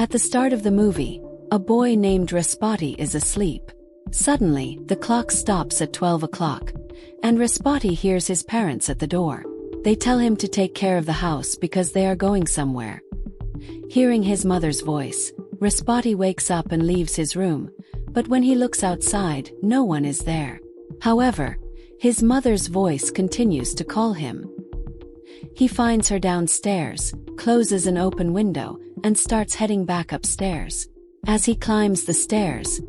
At the start of the movie, a boy named Respati is asleep. Suddenly, the clock stops at 12 o'clock, and Respati hears his parents at the door. They tell him to take care of the house because they are going somewhere. Hearing his mother's voice, Respati wakes up and leaves his room, but when he looks outside, no one is there. However, his mother's voice continues to call him. He finds her downstairs, closes an open window, and starts heading back upstairs. As he climbs the stairs,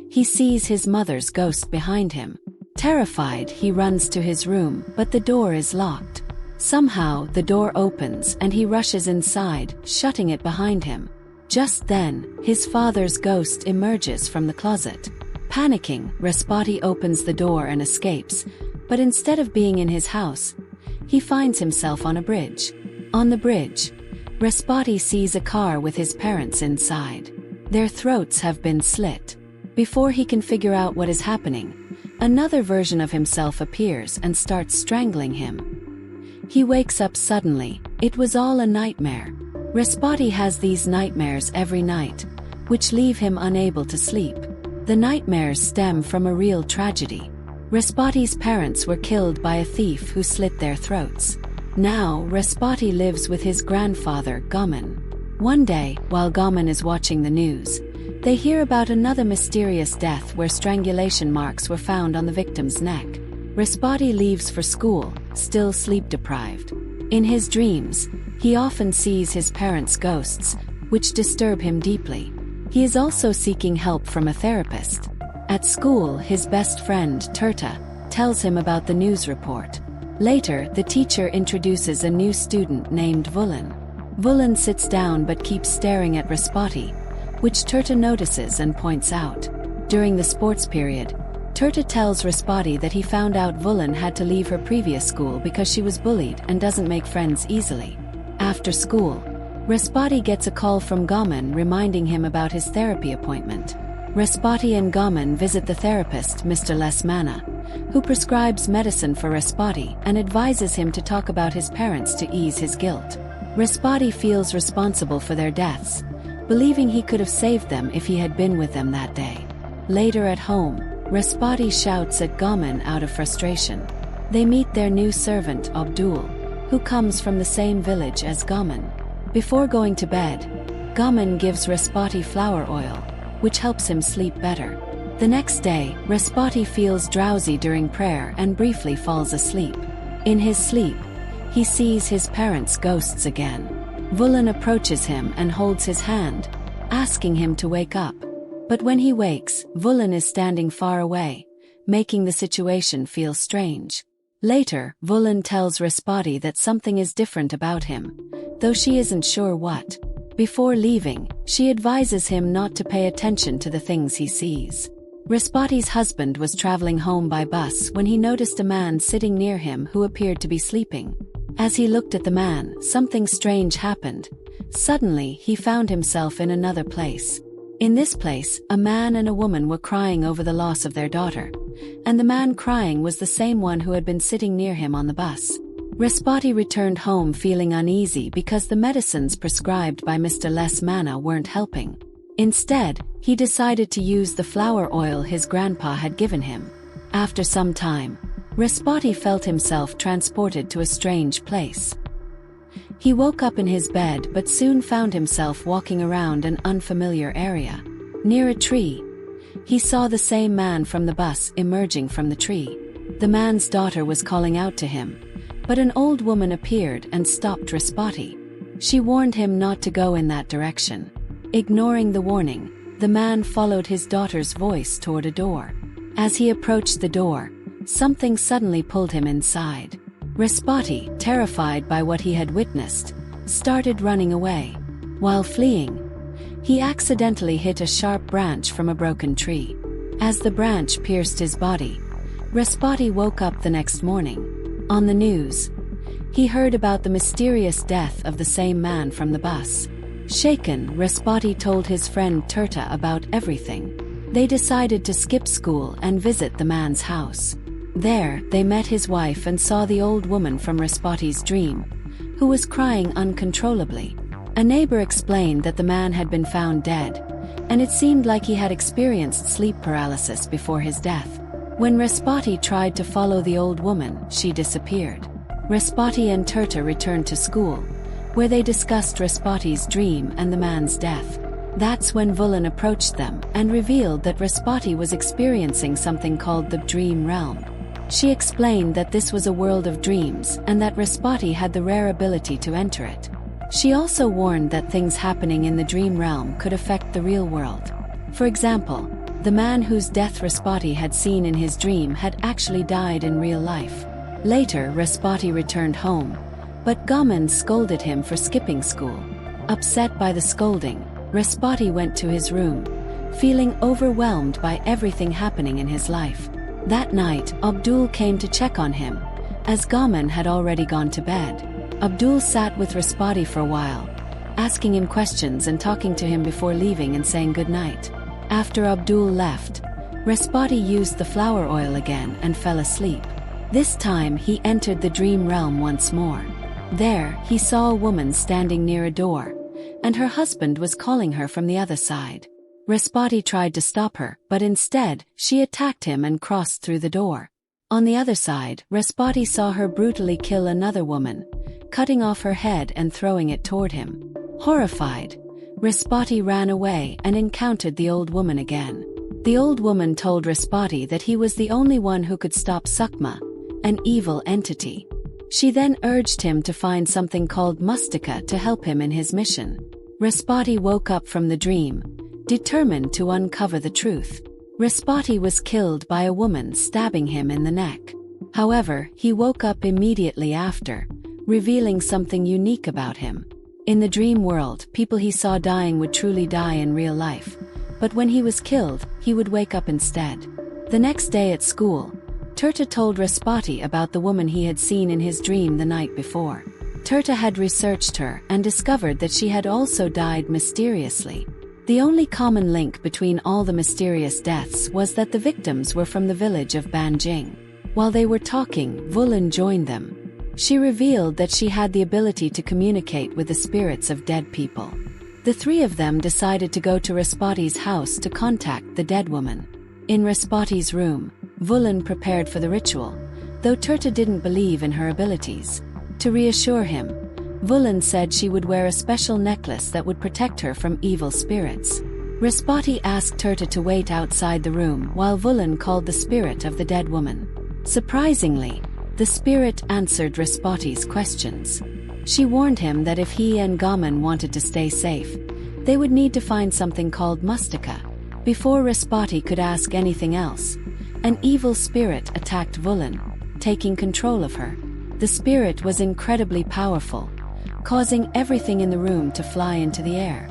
he sees his mother's ghost behind him. Terrified, he runs to his room, but the door is locked. Somehow, the door opens and he rushes inside, shutting it behind him. Just then, his father's ghost emerges from the closet. Panicking, Respati opens the door and escapes, but instead of being in his house, he finds himself on a bridge. On the bridge, Respati sees a car with his parents inside. Their throats have been slit. Before he can figure out what is happening, another version of himself appears and starts strangling him. He wakes up suddenly. It was all a nightmare. Respati has these nightmares every night, which leave him unable to sleep. The nightmares stem from a real tragedy. Respati's parents were killed by a thief who slit their throats. Now, Respati lives with his grandfather, Gaman. One day, while Gaman is watching the news, they hear about another mysterious death where strangulation marks were found on the victim's neck. Respati leaves for school, still sleep-deprived. In his dreams, he often sees his parents' ghosts, which disturb him deeply. He is also seeking help from a therapist. At school, his best friend, Turta, tells him about the news report. Later, the teacher introduces a new student named Vulan. Vulan sits down but keeps staring at Respati, which Turta notices and points out. During the sports period, Turta tells Respati that he found out Vulan had to leave her previous school because she was bullied and doesn't make friends easily. After school, Respati gets a call from Gaman reminding him about his therapy appointment. Respati and Gaman visit the therapist, Mr. Lesmana, who prescribes medicine for Respati and advises him to talk about his parents to ease his guilt. Respati feels responsible for their deaths, believing he could have saved them if he had been with them that day. Later at home, Respati shouts at Gaman out of frustration. They meet their new servant, Abdul, who comes from the same village as Gaman. Before going to bed, Gaman gives Respati flower oil, which helps him sleep better. The next day, Respati feels drowsy during prayer and briefly falls asleep. In his sleep, he sees his parents' ghosts again. Vulan approaches him and holds his hand, asking him to wake up. But when he wakes, Vulan is standing far away, making the situation feel strange. Later, Vulan tells Respati that something is different about him, though she isn't sure what. Before leaving, she advises him not to pay attention to the things he sees. Respati's husband was traveling home by bus when he noticed a man sitting near him who appeared to be sleeping. As he looked at the man, something strange happened. Suddenly, he found himself in another place. In this place, a man and a woman were crying over the loss of their daughter, and the man crying was the same one who had been sitting near him on the bus. Respati returned home feeling uneasy because the medicines prescribed by Mr. Lesmana weren't helping. Instead, he decided to use the flower oil his grandpa had given him. After some time, Respati felt himself transported to a strange place. He woke up in his bed but soon found himself walking around an unfamiliar area. Near a tree, he saw the same man from the bus emerging from the tree. The man's daughter was calling out to him, but an old woman appeared and stopped Respati. She warned him not to go in that direction. Ignoring the warning, the man followed his daughter's voice toward a door. As he approached the door, something suddenly pulled him inside. Respati, terrified by what he had witnessed, started running away. While fleeing, he accidentally hit a sharp branch from a broken tree. As the branch pierced his body, Respati woke up the next morning. On the news, he heard about the mysterious death of the same man from the bus. Shaken, Respati told his friend Turta about everything. They decided to skip school and visit the man's house. There, they met his wife and saw the old woman from Respati's dream, who was crying uncontrollably. A neighbor explained that the man had been found dead, and it seemed like he had experienced sleep paralysis before his death. When Respati tried to follow the old woman, she disappeared. Respati and Turta returned to school, where they discussed Respati's dream and the man's death. That's when Vulan approached them and revealed that Respati was experiencing something called the dream realm. She explained that this was a world of dreams and that Respati had the rare ability to enter it. She also warned that things happening in the dream realm could affect the real world. For example, the man whose death Respati had seen in his dream had actually died in real life. Later, Respati returned home, but Gaman scolded him for skipping school. Upset by the scolding, Respati went to his room, feeling overwhelmed by everything happening in his life. That night, Abdul came to check on him, as Gaman had already gone to bed. Abdul sat with Respati for a while, asking him questions and talking to him before leaving and saying goodnight. After Abdul left, Respati used the flower oil again and fell asleep. This time he entered the dream realm once more. There, he saw a woman standing near a door, and her husband was calling her from the other side. Respati tried to stop her, but instead, she attacked him and crossed through the door. On the other side, Respati saw her brutally kill another woman, cutting off her head and throwing it toward him. Horrified, Respati ran away and encountered the old woman again. The old woman told Respati that he was the only one who could stop Sukma, an evil entity. She then urged him to find something called Mustika to help him in his mission. Respati woke up from the dream, determined to uncover the truth. Respati was killed by a woman stabbing him in the neck. However, he woke up immediately after, revealing something unique about him. In the dream world, people he saw dying would truly die in real life, but when he was killed, he would wake up instead. The next day at school, Turta told Respati about the woman he had seen in his dream the night before. Turta had researched her and discovered that she had also died mysteriously. The only common link between all the mysterious deaths was that the victims were from the village of Banjing. While they were talking, Vulan joined them. She revealed that she had the ability to communicate with the spirits of dead people. The three of them decided to go to Respati's house to contact the dead woman. In Respati's room, Vulan prepared for the ritual, though Turta didn't believe in her abilities. To reassure him, Vulan said she would wear a special necklace that would protect her from evil spirits. Respati asked Turta to wait outside the room while Vulan called the spirit of the dead woman. Surprisingly, the spirit answered Respati's questions. She warned him that if he and Gaman wanted to stay safe, they would need to find something called Mustika. Before Respati could ask anything else, an evil spirit attacked Vulan, taking control of her. The spirit was incredibly powerful, causing everything in the room to fly into the air.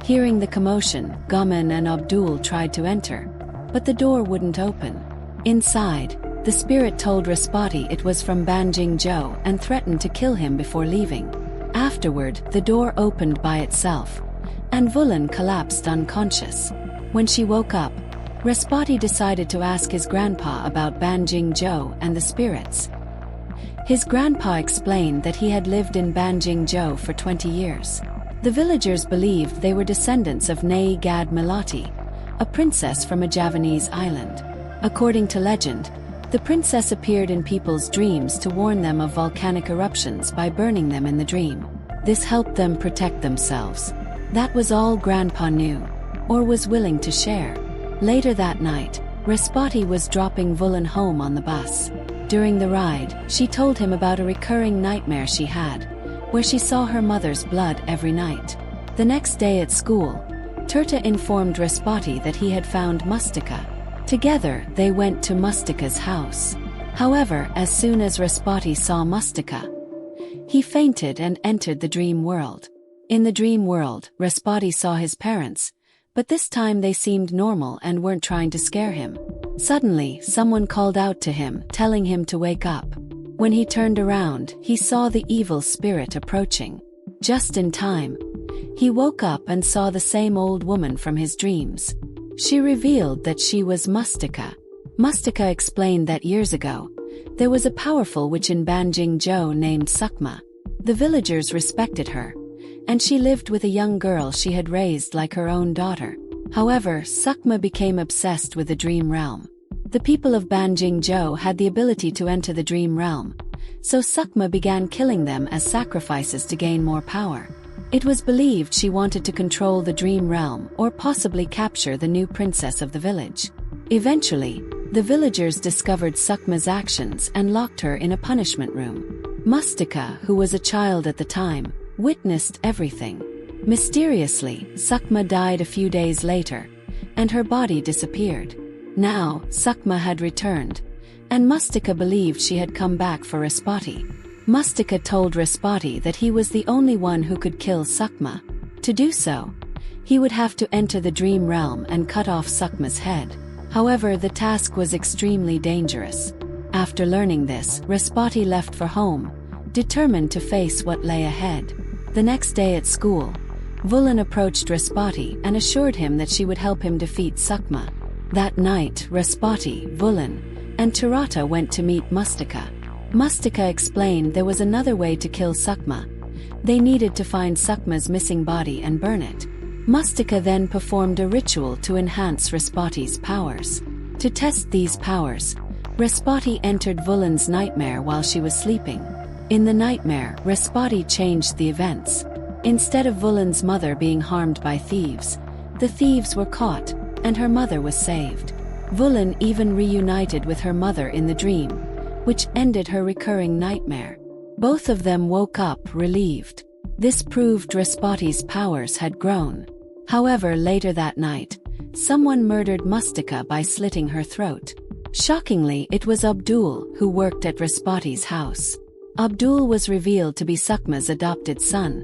Hearing the commotion, Gaman and Abdul tried to enter, but the door wouldn't open. Inside, the spirit told Respati it was from Banjing Zhou and threatened to kill him before leaving. Afterward, the door opened by itself, and Vulan collapsed unconscious. When she woke up, Respati decided to ask his grandpa about Banjing Zhou and the spirits. His grandpa explained that he had lived in Banjing Zhou for 20 years. The villagers believed they were descendants of Nei Gad Melati, a princess from a Javanese island. According to legend, the princess appeared in people's dreams to warn them of volcanic eruptions by burning them in the dream. This helped them protect themselves. That was all Grandpa knew, or was willing to share. Later that night, Respati was dropping Vulan home on the bus. During the ride, she told him about a recurring nightmare she had, where she saw her mother's blood every night. The next day at school, Turta informed Respati that he had found Mustika. Together, they went to Mustika's house. However, as soon as Respati saw Mustika, he fainted and entered the dream world. In the dream world, Respati saw his parents, but this time they seemed normal and weren't trying to scare him. Suddenly, someone called out to him, telling him to wake up. When he turned around, he saw the evil spirit approaching. Just in time, he woke up and saw the same old woman from his dreams. She revealed that she was Mustika. Mustika explained that years ago, there was a powerful witch in Banjing Zhou named Sukma. The villagers respected her, and she lived with a young girl she had raised like her own daughter. However, Sukma became obsessed with the dream realm. The people of Banjingzhou had the ability to enter the dream realm, so Sukma began killing them as sacrifices to gain more power. It was believed she wanted to control the dream realm or possibly capture the new princess of the village. Eventually, the villagers discovered Sukma's actions and locked her in a punishment room. Mustika, who was a child at the time, witnessed everything. Mysteriously, Sukma died a few days later, and her body disappeared. Now, Sukma had returned, and Mustika believed she had come back for Respati. Mustika told Respati that he was the only one who could kill Sukma. To do so, he would have to enter the dream realm and cut off Sukma's head. However, the task was extremely dangerous. After learning this, Respati left for home, determined to face what lay ahead. The next day at school, Vulan approached Respati and assured him that she would help him defeat Sukma. That night, Respati, Vulan, and Tirata went to meet Mustika. Mustika explained there was another way to kill Sukma. They needed to find Sukma's missing body and burn it. Mustika then performed a ritual to enhance Respati's powers. To test these powers, Respati entered Vulan's nightmare while she was sleeping. In the nightmare, Respati changed the events. Instead of Vulan's mother being harmed by thieves, the thieves were caught, and her mother was saved. Vulan even reunited with her mother in the dream, which ended her recurring nightmare. Both of them woke up relieved. This proved Respati's powers had grown. However, later that night, someone murdered Mustika by slitting her throat. Shockingly, it was Abdul who worked at Respati's house. Abdul was revealed to be Sukma's adopted son,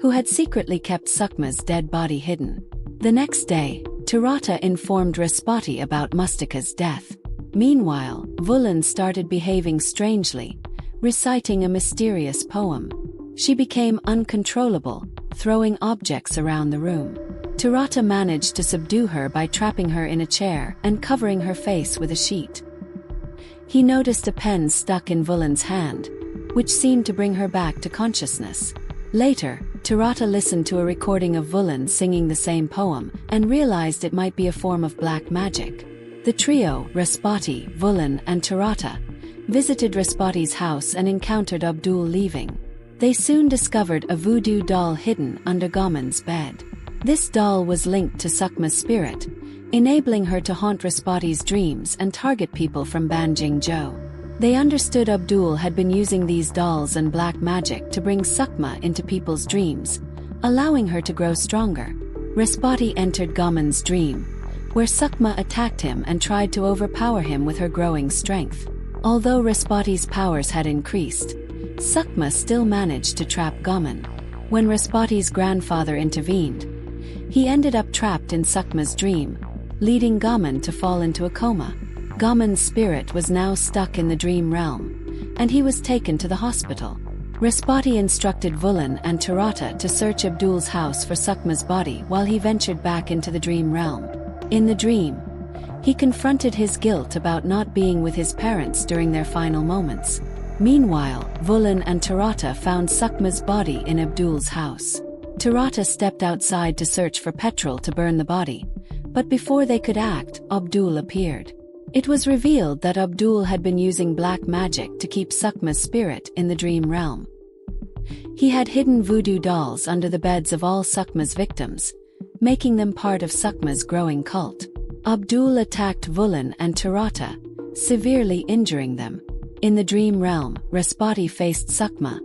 who had secretly kept Sukma's dead body hidden. The next day, Tirata informed Respati about Mustika's death. Meanwhile, Vulan started behaving strangely, reciting a mysterious poem. She became uncontrollable, throwing objects around the room. Tirata managed to subdue her by trapping her in a chair and covering her face with a sheet. He noticed a pen stuck in Vulan's hand, which seemed to bring her back to consciousness. Later, Tirata listened to a recording of Vulan singing the same poem and realized it might be a form of black magic. The trio, Respati, Vulan, and Tirata, visited Respati's house and encountered Abdul leaving. They soon discovered a voodoo doll hidden under Gaman's bed. This doll was linked to Sukma's spirit, enabling her to haunt Respati's dreams and target people from Banjingzhou. They understood Abdul had been using these dolls and black magic to bring Sukma into people's dreams, allowing her to grow stronger. Respati entered Gaman's dream, where Sukma attacked him and tried to overpower him with her growing strength. Although Respati's powers had increased, Sukma still managed to trap Gaman. When Respati's grandfather intervened, he ended up trapped in Sukma's dream, leading Gaman to fall into a coma. Gaman's spirit was now stuck in the dream realm, and he was taken to the hospital. Respati instructed Vulan and Tirata to search Abdul's house for Sukma's body while he ventured back into the dream realm. In the dream, he confronted his guilt about not being with his parents during their final moments. Meanwhile, Vulan and Tirata found Sukma's body in Abdul's house. Tirata stepped outside to search for petrol to burn the body, but before they could act, Abdul appeared. It was revealed that Abdul had been using black magic to keep Sukma's spirit in the dream realm. He had hidden voodoo dolls under the beds of all Sukma's victims, making them part of Sukma's growing cult. Abdul attacked Vulan and Tirata, severely injuring them. In the dream realm, Respati faced Sukma,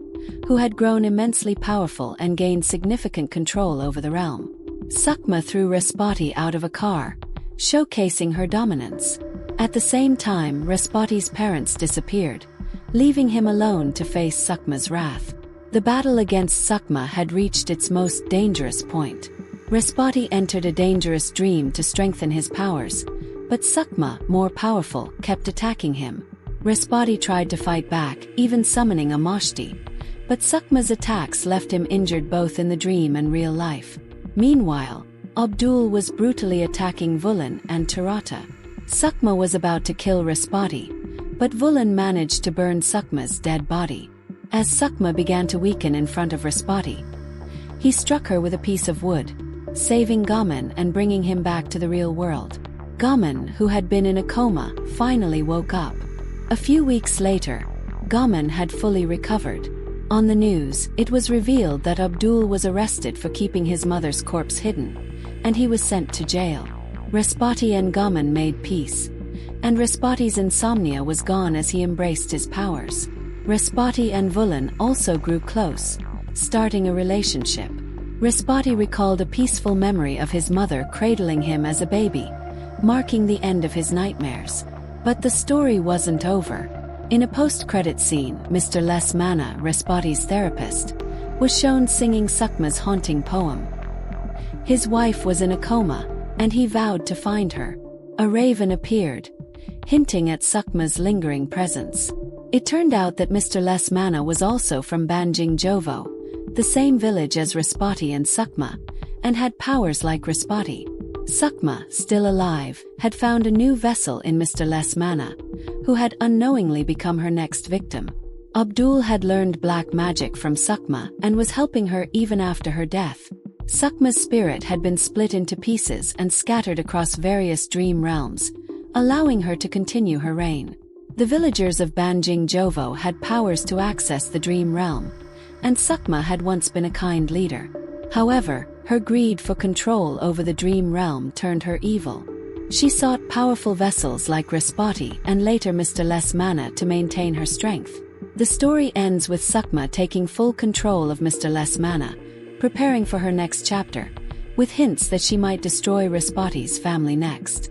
who had grown immensely powerful and gained significant control over the realm. Sukma threw Respati out of a car, showcasing her dominance. At the same time, Respati's parents disappeared, leaving him alone to face Sukma's wrath. The battle against Sukma had reached its most dangerous point. Respati entered a dangerous dream to strengthen his powers, but Sukma, more powerful, kept attacking him. Respati tried to fight back, even summoning a Mashti, but Sukma's attacks left him injured both in the dream and real life. Meanwhile, Abdul was brutally attacking Vulan and Tirata. Sukma was about to kill Respati, but Vulan managed to burn Sukma's dead body. As Sukma began to weaken in front of Respati, He struck her with a piece of wood, saving Gaman and bringing him back to the real world. Gaman, who had been in a coma, finally woke up. A few weeks later, Gaman had fully recovered. On the news, it was revealed that Abdul was arrested for keeping his mother's corpse hidden, and he was sent to jail. Respati and Gaman made peace, and Respati's insomnia was gone as he embraced his powers. Respati and Vulan also grew close, starting a relationship. Respati recalled a peaceful memory of his mother cradling him as a baby, marking the end of his nightmares. But the story wasn't over. In a post-credit scene, Mr. Lesmana, Respati's therapist, was shown singing Sukma's haunting poem. His wife was in a coma, and he vowed to find her. A raven appeared, hinting at Sukma's lingering presence. It turned out that Mr. Lesmana was also from Banjing Jovo, the same village as Respati and Sukma, and had powers like Respati. Sukma, still alive, had found a new vessel in Mr. Lesmana, who had unknowingly become her next victim. Abdul had learned black magic from Sukma and was helping her even after her death. Sukma's spirit had been split into pieces and scattered across various dream realms, allowing her to continue her reign. The villagers of Banjing Jovo had powers to access the dream realm, and Sukma had once been a kind leader. However, her greed for control over the dream realm turned her evil. She sought powerful vessels like Respati and later Mr. Lesmana to maintain her strength. The story ends with Sukma taking full control of Mr. Lesmana, preparing for her next chapter, with hints that she might destroy Respati's family next.